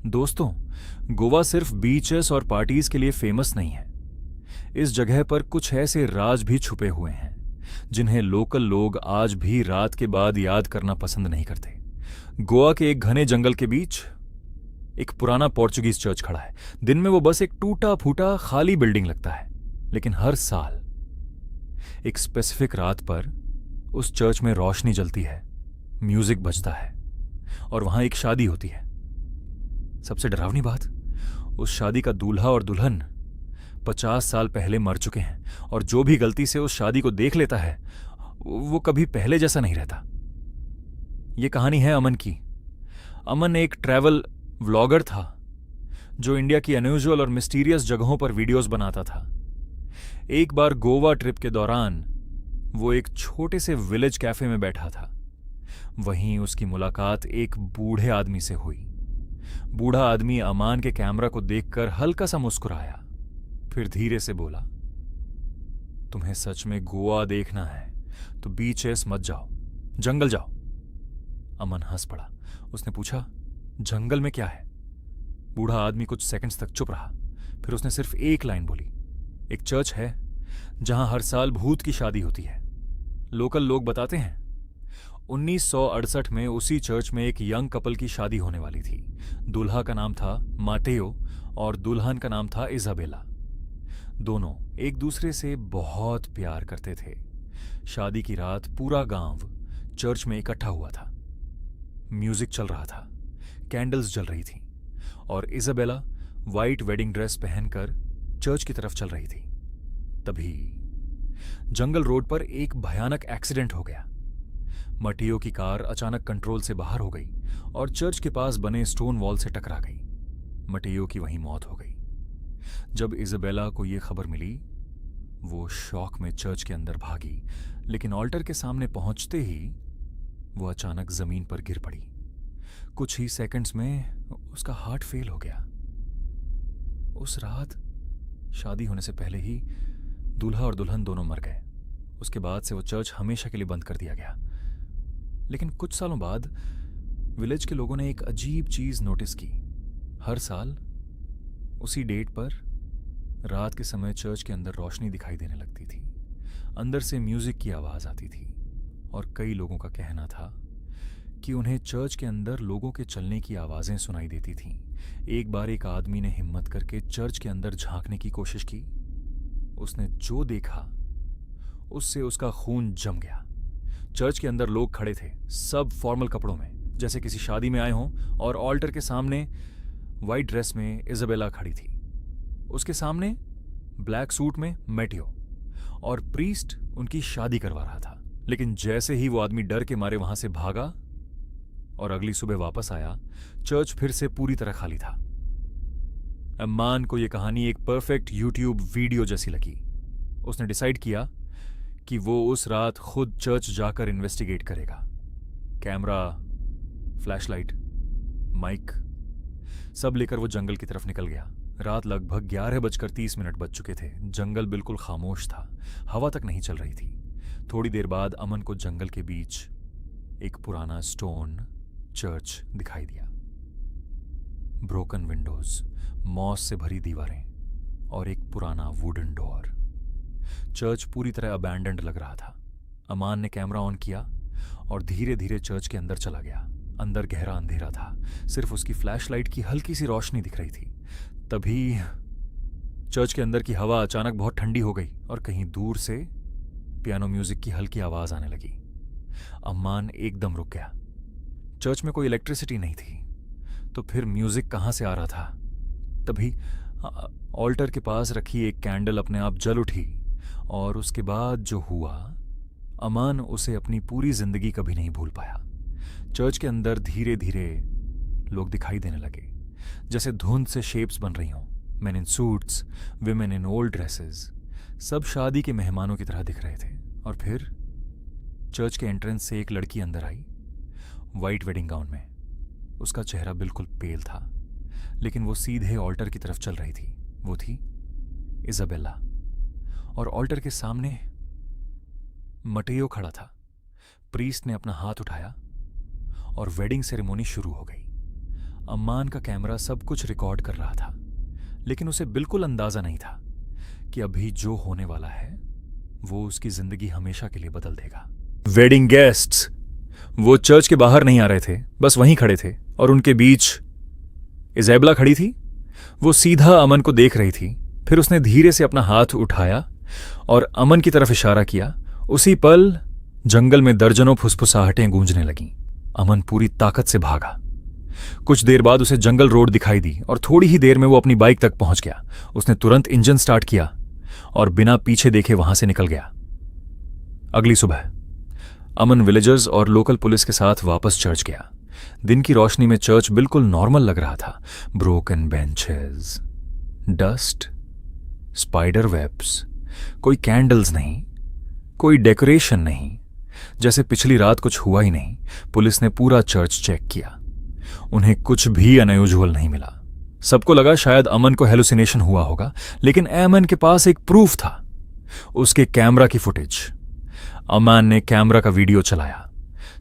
दोस्तों, गोवा सिर्फ बीचेस और पार्टीज के लिए फेमस नहीं है। इस जगह पर कुछ ऐसे राज भी छुपे हुए हैं जिन्हें लोकल लोग आज भी रात के बाद याद करना पसंद नहीं करते। गोवा के एक घने जंगल के बीच एक पुराना पोर्चुगीज चर्च खड़ा है। दिन में वो बस एक टूटा फूटा खाली बिल्डिंग लगता है, लेकिन हर साल एक स्पेसिफिक रात पर उस चर्च में रोशनी जलती है, म्यूजिक बजता है और वहां एक शादी होती है। सबसे डरावनी बात, उस शादी का दूल्हा और दुल्हन 50 साल पहले मर चुके हैं और जो भी गलती से उस शादी को देख लेता है वो कभी पहले जैसा नहीं रहता। यह कहानी है अमन की। अमन एक ट्रैवल व्लॉगर था जो इंडिया की अनयूजुअल और मिस्टीरियस जगहों पर वीडियोस बनाता था। एक बार गोवा ट्रिप के दौरान वो एक छोटे से विलेज कैफे में बैठा था। वहीं उसकी मुलाकात एक बूढ़े आदमी से हुई। बूढ़ा आदमी अमान के कैमरा को देखकर हल्का सा मुस्कुराया, फिर धीरे से बोला, तुम्हें सच में गोवा देखना है तो बीचेस मत जाओ, जंगल जाओ। अमन हंस पड़ा। उसने पूछा, जंगल में क्या है? बूढ़ा आदमी कुछ सेकंड्स तक चुप रहा, फिर उसने सिर्फ एक लाइन बोली, एक चर्च है जहां हर साल भूत की शादी होती है। लोकल लोग बताते हैं 1968 में उसी चर्च में एक यंग कपल की शादी होने वाली थी। दूल्हा का नाम था माटेओ और दुल्हन का नाम था इजाबेला। दोनों एक दूसरे से बहुत प्यार करते थे। शादी की रात पूरा गांव चर्च में इकट्ठा हुआ था। म्यूजिक चल रहा था, कैंडल्स जल रही थी और इजाबेला वाइट वेडिंग ड्रेस पहनकर चर्च की तरफ चल रही थी। तभी जंगल रोड पर एक भयानक एक्सीडेंट हो गया। मटियो की कार अचानक कंट्रोल से बाहर हो गई और चर्च के पास बने स्टोन वॉल से टकरा गई। मटियो की वहीं मौत हो गई। जब इजाबेला को यह खबर मिली, वो शॉक में चर्च के अंदर भागी, लेकिन ऑल्टर के सामने पहुंचते ही वो अचानक जमीन पर गिर पड़ी। कुछ ही सेकंड्स में उसका हार्ट फेल हो गया। उस रात शादी होने से पहले ही दूल्हा और दुल्हन दोनों मर गए। उसके बाद से वो चर्च हमेशा के लिए बंद कर दिया गया। लेकिन कुछ सालों बाद विलेज के लोगों ने एक अजीब चीज नोटिस की। हर साल उसी डेट पर रात के समय चर्च के अंदर रोशनी दिखाई देने लगती थी। अंदर से म्यूजिक की आवाज आती थी और कई लोगों का कहना था कि उन्हें चर्च के अंदर लोगों के चलने की आवाजें सुनाई देती थीं। एक बार एक आदमी ने हिम्मत करके चर्च के अंदर झांकने की कोशिश की। उसने जो देखा उससे उसका खून जम गया। चर्च के अंदर लोग खड़े थे, सब फॉर्मल कपड़ों में, जैसे किसी शादी में आए हों, और ऑल्टर के सामने वाइट ड्रेस में इजाबेला खड़ी थी। उसके सामने ब्लैक सूट में मैटियो, और प्रीस्ट उनकी शादी करवा रहा था। लेकिन जैसे ही वो आदमी डर के मारे वहां से भागा और अगली सुबह वापस आया, चर्च फिर से पूरी तरह खाली था। अम्मान को यह कहानी एक परफेक्ट यूट्यूब वीडियो जैसी लगी। उसने डिसाइड किया कि वो उस रात खुद चर्च जाकर इन्वेस्टिगेट करेगा। कैमरा, फ्लैशलाइट, माइक सब लेकर वो जंगल की तरफ निकल गया। रात लगभग 11:30 बज चुके थे। जंगल बिल्कुल खामोश था, हवा तक नहीं चल रही थी। थोड़ी देर बाद अमन को जंगल के बीच एक पुराना स्टोन चर्च दिखाई दिया। ब्रोकन विंडोज, मॉस से भरी दीवारें और एक पुराना वुडन डोर। चर्च पूरी तरह अबैंडन्ड लग रहा था। अमान ने कैमरा ऑन किया और धीरे धीरे चर्च के अंदर चला गया। अंदर गहरा अंधेरा था, सिर्फ उसकी फ्लैशलाइट की हल्की सी रोशनी दिख रही थी। तभी चर्च के अंदर की हवा अचानक बहुत ठंडी हो गई और कहीं दूर से पियानो म्यूजिक की हल्की आवाज आने लगी। अम्मान एकदम रुक गया। चर्च में कोई इलेक्ट्रिसिटी नहीं थी, तो फिर म्यूजिक कहां से आ रहा था? तभी ऑल्टर के पास रखी एक कैंडल अपने आप जल उठी और उसके बाद जो हुआ, अमान उसे अपनी पूरी जिंदगी कभी नहीं भूल पाया। चर्च के अंदर धीरे धीरे लोग दिखाई देने लगे, जैसे धुंध से शेप्स बन रही हों। Main in suits, women in old dresses, सब शादी के मेहमानों की तरह दिख रहे थे। और फिर चर्च के एंट्रेंस से एक लड़की अंदर आई, वाइट वेडिंग गाउन में। उसका चेहरा बिल्कुल पेल था, लेकिन वो सीधे ऑल्टर की तरफ चल रही थी। वो थी इजाबेला। और ऑल्टर के सामने मटेयो खड़ा था। प्रीस्ट ने अपना हाथ उठाया और वेडिंग सेरेमनी शुरू हो गई। अम्मान का कैमरा सब कुछ रिकॉर्ड कर रहा था, लेकिन उसे बिल्कुल अंदाजा नहीं था कि अभी जो होने वाला है वो उसकी जिंदगी हमेशा के लिए बदल देगा। वेडिंग गेस्ट्स वो चर्च के बाहर नहीं आ रहे थे, बस वहीं खड़े थे और उनके बीच इज़ेबेला खड़ी थी। वो सीधा अमन को देख रही थी। फिर उसने धीरे से अपना हाथ उठाया और अमन की तरफ इशारा किया। उसी पल जंगल में दर्जनों फुसफुसाहटें गूंजने लगीं। अमन पूरी ताकत से भागा। कुछ देर बाद उसे जंगल रोड दिखाई दी और थोड़ी ही देर में वो अपनी बाइक तक पहुंच गया। उसने तुरंत इंजन स्टार्ट किया और बिना पीछे देखे वहां से निकल गया। अगली सुबह अमन विलेजर्स और लोकल पुलिस के साथ वापस चर्च गया। दिन की रोशनी में चर्च बिल्कुल नॉर्मल लग रहा था। Broken benches, dust, spider webs, कोई कैंडल्स नहीं, कोई डेकोरेशन नहीं, जैसे पिछली रात कुछ हुआ ही नहीं। पुलिस ने पूरा चर्च चेक किया, उन्हें कुछ भी अनयूजुअल नहीं मिला। सबको लगा शायद अमन को हेलुसिनेशन हुआ होगा, लेकिन अमन के पास एक प्रूफ था, उसके कैमरा की फुटेज। अमन ने कैमरा का वीडियो चलाया।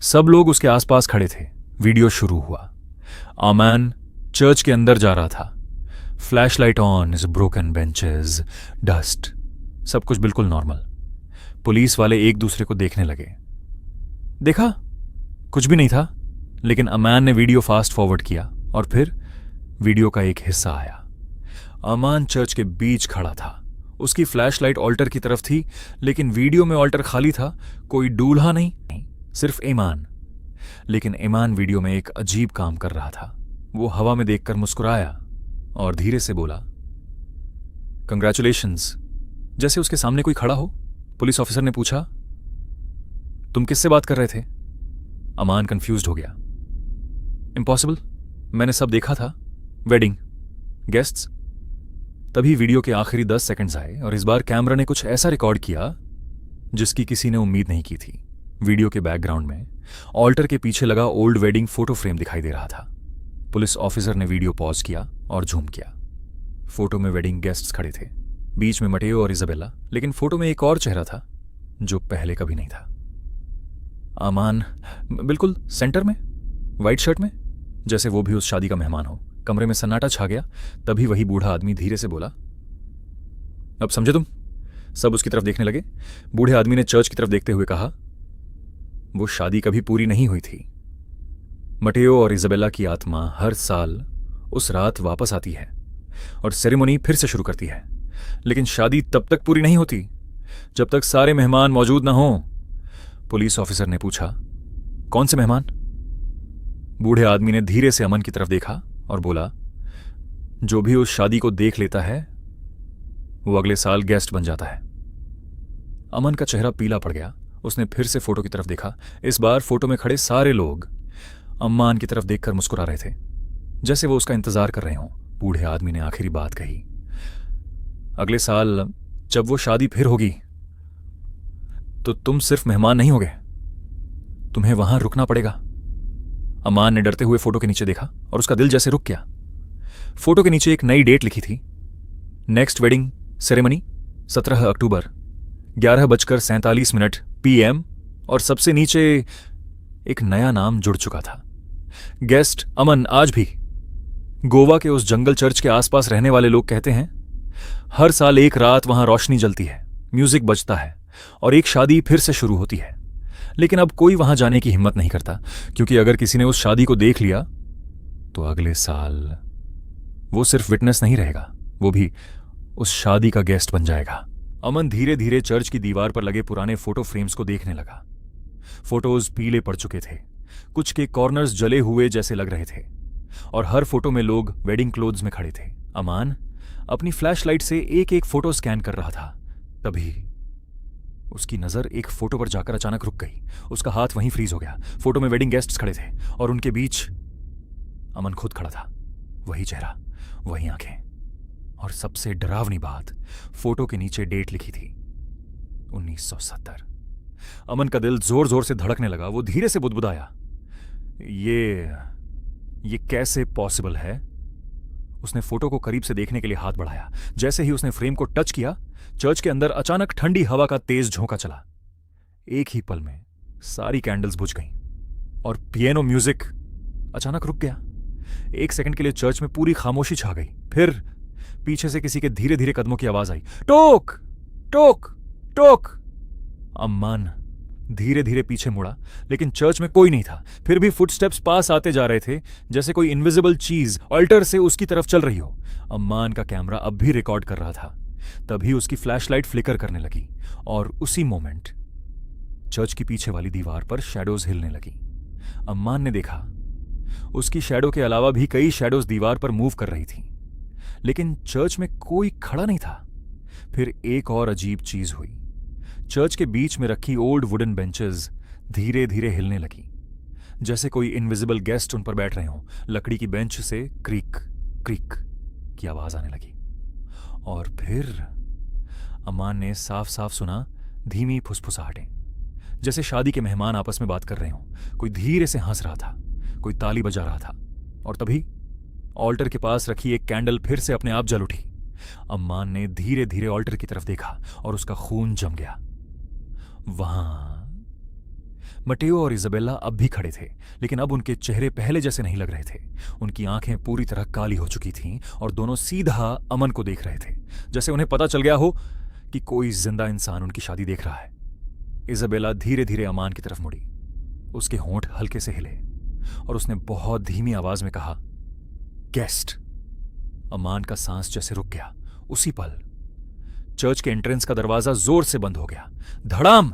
सब लोग उसके आसपास खड़े थे। वीडियो शुरू हुआ। अमन चर्च के अंदर जा रहा था। Flashlight on, broken benches, dust, सब कुछ बिल्कुल नॉर्मल। पुलिस वाले एक दूसरे को देखने लगे। देखा, कुछ भी नहीं था, लेकिन अमन ने वीडियो फास्ट फॉरवर्ड किया और फिर वीडियो का एक हिस्सा आया। अमन चर्च के बीच खड़ा था। उसकी फ्लैशलाइट ऑल्टर की तरफ थी, लेकिन वीडियो में ऑल्टर खाली था। कोई दूल्हा नहीं, सिर्फ ईमान। लेकिन ईमान वीडियो में एक अजीब काम कर रहा था। वो हवा में देखकर मुस्कुराया और धीरे से बोला, कंग्रेचुलेशंस। जैसे उसके सामने कोई खड़ा हो। पुलिस ऑफिसर ने पूछा, तुम किससे बात कर रहे थे? अमान कंफ्यूज्ड हो गया। इम्पॉसिबल, मैंने सब देखा था। Wedding guests. तभी वीडियो के आखिरी 10 सेकंड्स आए और इस बार कैमरा ने कुछ ऐसा रिकॉर्ड किया जिसकी किसी ने उम्मीद नहीं की थी। वीडियो के बैकग्राउंड में ऑल्टर के पीछे लगा ओल्ड वेडिंग फोटो फ्रेम दिखाई दे रहा था। पुलिस ऑफिसर ने वीडियो पॉज किया और जूम किया। फोटो में वेडिंग गेस्ट्स खड़े थे, बीच में मटेओ और इज़ाबेला, लेकिन फोटो में एक और चेहरा था जो पहले कभी नहीं था। अमान बिल्कुल सेंटर में, व्हाइट शर्ट में, जैसे वो भी उस शादी का मेहमान हो। कमरे में सन्नाटा छा गया। तभी वही बूढ़ा आदमी धीरे से बोला, अब समझे तुम? सब उसकी तरफ देखने लगे। बूढ़े आदमी ने चर्च की तरफ देखते हुए कहा, वो शादी कभी पूरी नहीं हुई थी। मटेओ और इज़ाबेला की आत्मा हर साल उस रात वापस आती है और सेरेमनी फिर से शुरू करती है, लेकिन शादी तब तक पूरी नहीं होती जब तक सारे मेहमान मौजूद ना हों। पुलिस ऑफिसर ने पूछा, कौन से मेहमान? बूढ़े आदमी ने धीरे से अमन की तरफ देखा और बोला, जो भी उस शादी को देख लेता है वो अगले साल गेस्ट बन जाता है। अमन का चेहरा पीला पड़ गया। उसने फिर से फोटो की तरफ देखा। इस बार फोटो में खड़े सारे लोग अम्मान की तरफ देखकर मुस्कुरा रहे थे, जैसे वो उसका इंतजार कर रहे हों। बूढ़े आदमी ने आखिरी बात कही, अगले साल जब वो शादी फिर होगी तो तुम सिर्फ मेहमान नहीं होगे, तुम्हें वहां रुकना पड़ेगा। अमान ने डरते हुए फोटो के नीचे देखा और उसका दिल जैसे रुक गया। फोटो के नीचे एक नई डेट लिखी थी, नेक्स्ट वेडिंग सेरेमनी 17 अक्टूबर 11:47 PM, और सबसे नीचे एक नया नाम जुड़ चुका था, गेस्ट अमन। आज भी गोवा के उस जंगल चर्च के आसपास रहने वाले लोग कहते हैं हर साल एक रात वहां रोशनी जलती है, म्यूजिक बजता है और एक शादी फिर से शुरू होती है। लेकिन अब कोई वहां जाने की हिम्मत नहीं करता, क्योंकि अगर किसी ने उस शादी को देख लिया तो अगले साल वो सिर्फ विटनेस नहीं रहेगा, वो भी उस शादी का गेस्ट बन जाएगा। अमन धीरे धीरे चर्च की दीवार पर लगे पुराने फोटो फ्रेम्स को देखने लगा। फोटोज पीले पड़ चुके थे, कुछ के कॉर्नर्स जले हुए जैसे लग रहे थे और हर फोटो में लोग वेडिंग क्लोथ्स में खड़े थे। अमान अपनी फ्लैशलाइट से एक एक फोटो स्कैन कर रहा था। तभी उसकी नजर एक फोटो पर जाकर अचानक रुक गई। उसका हाथ वहीं फ्रीज हो गया। फोटो में वेडिंग गेस्ट्स खड़े थे और उनके बीच अमन खुद खड़ा था। वही चेहरा, वही आंखें, और सबसे डरावनी बात, फोटो के नीचे डेट लिखी थी 1970। अमन का दिल जोर जोर से धड़कने लगा। वो धीरे से बुदबुदाया, ये कैसे पॉसिबल है? उसने फोटो को करीब से देखने के लिए हाथ बढ़ाया। जैसे ही उसने फ्रेम को टच किया, चर्च के अंदर अचानक ठंडी हवा का तेज झोंका चला। एक ही पल में सारी कैंडल्स बुझ गईं और पियानो म्यूजिक अचानक रुक गया। एक सेकंड के लिए चर्च में पूरी खामोशी छा गई। फिर पीछे से किसी के धीरे धीरे कदमों की आवाज आई, टोक टोक टोक। अम्मान धीरे धीरे पीछे मुड़ा, लेकिन चर्च में कोई नहीं था। फिर भी फुटस्टेप्स पास आते जा रहे थे, जैसे कोई इनविजिबल चीज अल्टर से उसकी तरफ चल रही हो। अम्मान का कैमरा अब भी रिकॉर्ड कर रहा था। तभी उसकी फ्लैशलाइट फ्लिकर करने लगी और उसी मोमेंट चर्च की पीछे वाली दीवार पर शैडोज हिलने लगी। अम्मान ने देखा उसकी शैडो के अलावा भी कई शैडोज दीवार पर मूव कर रही थीं, लेकिन चर्च में कोई खड़ा नहीं था। फिर एक और अजीब चीज हुई। चर्च के बीच में रखी ओल्ड वुडन बेंचेस धीरे धीरे हिलने लगी, जैसे कोई इनविजिबल गेस्ट उन पर बैठ रहे हों। लकड़ी की बेंच से क्रीक क्रीक की आवाज आने लगी और फिर अम्मान ने साफ साफ सुना धीमी फुसफुसाहटें, जैसे शादी के मेहमान आपस में बात कर रहे हों। कोई धीरे से हंस रहा था, कोई ताली बजा रहा था। और तभी ऑल्टर के पास रखी एक कैंडल फिर से अपने आप जल उठी। अम्मान ने धीरे धीरे ऑल्टर की तरफ देखा और उसका खून जम गया। वहां मटेओ और इजाबेला अब भी खड़े थे, लेकिन अब उनके चेहरे पहले जैसे नहीं लग रहे थे। उनकी आंखें पूरी तरह काली हो चुकी थीं और दोनों सीधा अमन को देख रहे थे, जैसे उन्हें पता चल गया हो कि कोई जिंदा इंसान उनकी शादी देख रहा है। इजाबेला धीरे धीरे अमान की तरफ मुड़ी। उसके होंठ हल्के से हिले और उसने बहुत धीमी आवाज में कहा, गेस्ट। अमान का सांस जैसे रुक गया। उसी पल चर्च के एंट्रेंस का दरवाजा जोर से बंद हो गया। धड़ाम!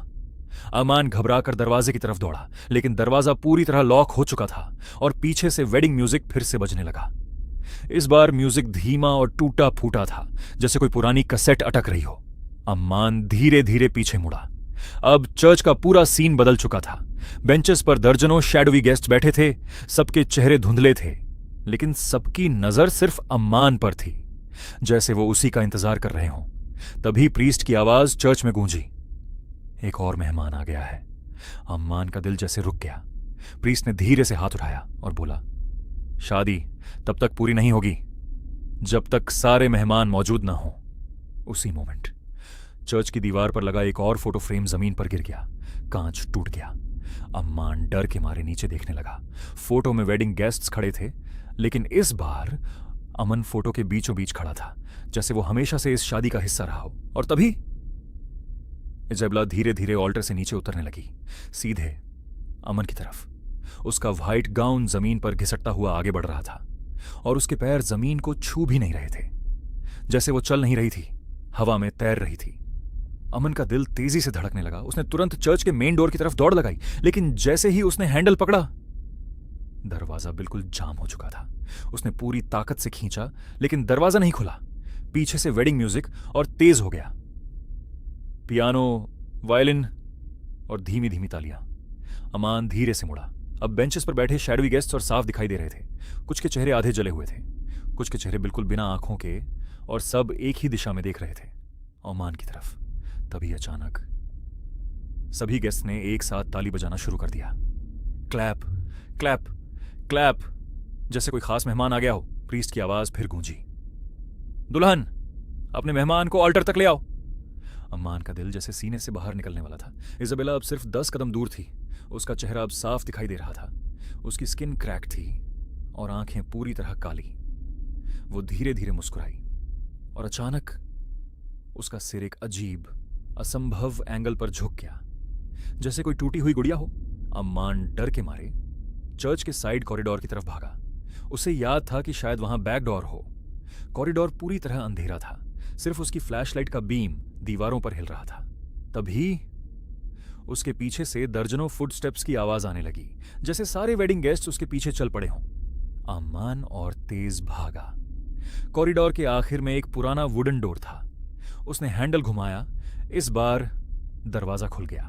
अमान घबराकर दरवाजे की तरफ दौड़ा, लेकिन दरवाजा पूरी तरह लॉक हो चुका था और पीछे से वेडिंग म्यूजिक फिर से बजने लगा। इस बार म्यूजिक धीमा और टूटा फूटा था, जैसे कोई पुरानी कैसेट अटक रही हो। अम्मान धीरे धीरे पीछे मुड़ा। अब चर्च का पूरा सीन बदल चुका था। बेंचेस पर दर्जनों शैडोवी गेस्ट बैठे थे। सबके चेहरे धुंधले थे, लेकिन सबकी नजर सिर्फ अम्मान पर थी, जैसे वो उसी का इंतजार कर रहे हों। तभी प्रीस्ट की आवाज चर्च में गूंजी, एक और मेहमान आ गया है। अम्मान का दिल जैसे रुक गया। प्रीस्ट ने धीरे से हाथ उठाया और बोला, शादी तब तक पूरी नहीं होगी जब तक सारे मेहमान मौजूद ना हो। उसी मोमेंट चर्च की दीवार पर लगा एक और फोटो फ्रेम जमीन पर गिर गया। कांच टूट गया। अम्मान डर के मारे नीचे देखने लगा। फोटो में वेडिंग गेस्ट्स खड़े थे, लेकिन इस बार अमन फोटो के बीचों बीच खड़ा था, जैसे वो हमेशा से इस शादी का हिस्सा रहा हो। और तभी इजाबेला धीरे धीरे ऑल्टर से नीचे उतरने लगी, सीधे अमन की तरफ। उसका व्हाइट गाउन जमीन पर घिसटता हुआ आगे बढ़ रहा था और उसके पैर जमीन को छू भी नहीं रहे थे, जैसे वो चल नहीं रही थी, हवा में तैर रही थी। अमन का दिल तेजी से धड़कने लगा। उसने तुरंत चर्च के मेन डोर की तरफ दौड़ लगाई, लेकिन जैसे ही उसने हैंडल पकड़ा, दरवाजा बिल्कुल जाम हो चुका था। उसने पूरी ताकत से खींचा, लेकिन दरवाजा नहीं खुला। पीछे से वेडिंग म्यूजिक और तेज हो गया, पियानो, वायलिन और धीमी धीमी तालियां। अमान धीरे से मुड़ा। अब बेंचेस पर बैठे शैडोवी गेस्ट्स और साफ दिखाई दे रहे थे। कुछ के चेहरे आधे जले हुए थे, कुछ के चेहरे बिल्कुल बिना आंखों के, और सब एक ही दिशा में देख रहे थे, अमान की तरफ। तभी अचानक सभी गेस्ट ने एक साथ ताली बजाना शुरू कर दिया। क्लैप क्लैप क्लैप, जैसे कोई खास मेहमान आ गया हो। प्रीस्ट की आवाज फिर गूंजी, दुल्हन अपने मेहमान को ऑल्टर तक ले आओ। अम्मान का दिल जैसे सीने से बाहर निकलने वाला था। इजाबेला अब सिर्फ 10 कदम दूर थी। उसका चेहरा अब साफ दिखाई दे रहा था। उसकी स्किन क्रैक थी और आंखें पूरी तरह काली। वो धीरे धीरे मुस्कुराई और अचानक उसका सिर एक अजीब, असंभव एंगल पर झुक गया, जैसे कोई टूटी हुई गुड़िया हो। अम्मान डर के मारे चर्च के साइड कॉरिडोर की तरफ भागा। उसे याद था कि शायद वहां बैक डोर हो। कॉरिडोर पूरी तरह अंधेरा था, सिर्फ उसकी फ्लैशलाइट का बीम दीवारों पर हिल रहा था। तभी उसके पीछे से दर्जनों फुटस्टेप्स की आवाज आने लगी, जैसे सारे वेडिंग गेस्ट उसके पीछे चल पड़े हों। अम्मान और तेज भागा। कॉरिडोर के आखिर में एक पुराना वुडन डोर था। उसने हैंडल घुमाया। इस बार दरवाजा खुल गया।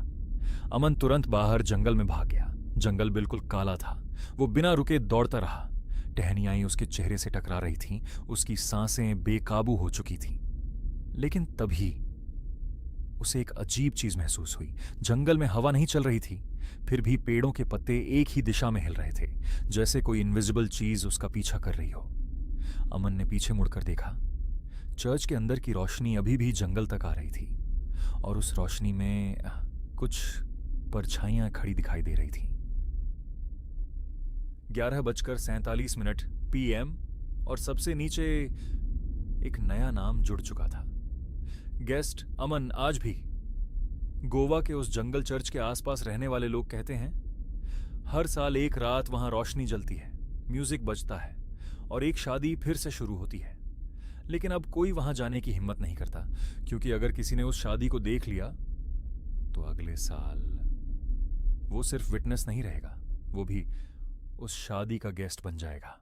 अमन तुरंत बाहर जंगल में भाग गया। जंगल बिल्कुल काला था। वो बिना रुके दौड़ता रहा। टहनियां उसके चेहरे से टकरा रही थीं। उसकी सांसें बेकाबू हो चुकी थीं। लेकिन तभी उसे एक अजीब चीज महसूस हुई। जंगल में हवा नहीं चल रही थी, फिर भी पेड़ों के पत्ते एक ही दिशा में हिल रहे थे, जैसे कोई इनविजिबल चीज उसका पीछा कर रही हो। अमन ने पीछे मुड़कर देखा। चर्च के अंदर की रोशनी अभी भी जंगल तक आ रही थी और उस रोशनी में कुछ परछाइयां खड़ी दिखाई दे रही थी। 11:47 PM और सबसे नीचे एक नया नाम जुड़ चुका था। गेस्ट अमन आज भी गोवा के उस जंगल चर्च के आसपास रहने वाले लोग कहते हैं हर साल एक रात वहां रोशनी जलती है, म्यूजिक बजता है और एक शादी फिर से शुरू होती है। लेकिन अब कोई वहां जाने की हिम्मत नहीं करता, क्योंकि अगर किसी ने उस शादी को देख लिया तो अगले साल वो सिर्फ विटनेस नहीं रहेगा, वो भी उस शादी का गेस्ट बन जाएगा।